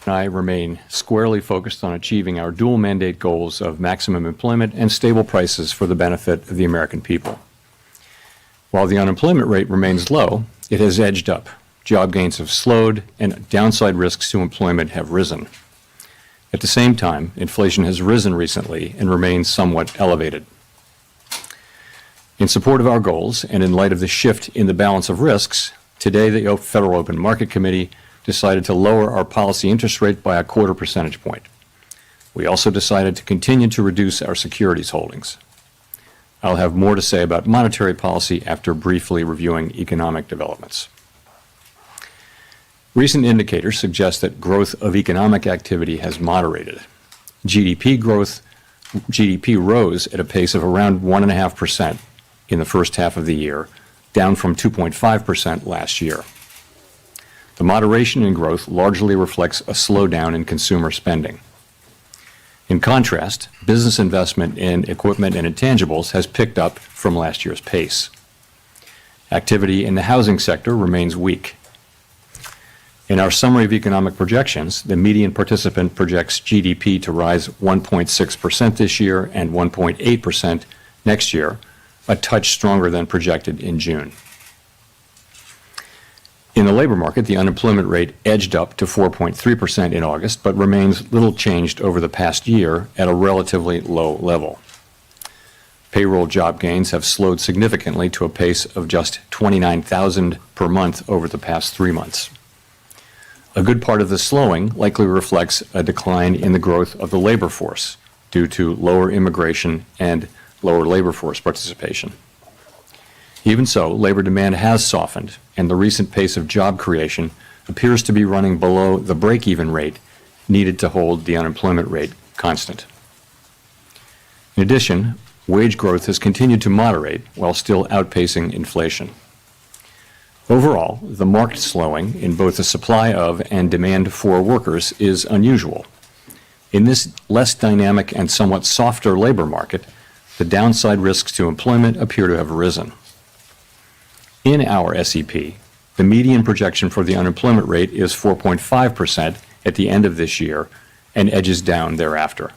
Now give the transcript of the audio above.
I remain squarely focused on achieving our dual mandate goals of maximum employment and stable prices for the benefit of the American people. While the unemployment rate remains low, it has edged up. Job gains have slowed, and downside risks to employment have risen. At the same time, inflation has risen recently and remains somewhat elevated. In support of our goals, and in light of the shift in the balance of risks, today the Federal Open Market Committee decided to lower our policy interest rate by a 1/4 percentage point. We also decided to continue to reduce our securities holdings. I'll have more to say about monetary policy after briefly reviewing economic developments. Recent indicators suggest that growth of economic activity has moderated. GDP rose at a pace of around 1.5% in the first half of the year, down from 2.5% last year. The moderation in growth largely reflects a slowdown in consumer spending. In contrast, business investment in equipment and intangibles has picked up from last year's pace. Activity in the housing sector remains weak. In our summary of economic projections, the median participant projects GDP to rise 1.6% this year and 1.8% next year, a touch stronger than projected in June. In the labor market, the unemployment rate edged up to 4.3% in August, but remains little changed over the past year at a relatively low level. Payroll job gains have slowed significantly to a pace of just 29,000 per month over the past 3 months. A good part of the slowing likely reflects a decline in the growth of the labor force due to lower immigration and lower labor force participation. Even so, labor demand has softened, and the recent pace of job creation appears to be running below the break-even rate needed to hold the unemployment rate constant. In addition, wage growth has continued to moderate while still outpacing inflation. Overall, the marked slowing in both the supply of and demand for workers is unusual. In this less dynamic and somewhat softer labor market, the downside risks to employment appear to have risen. In our SEP, the median projection for the unemployment rate is 4.5% at the end of this year and edges down thereafter.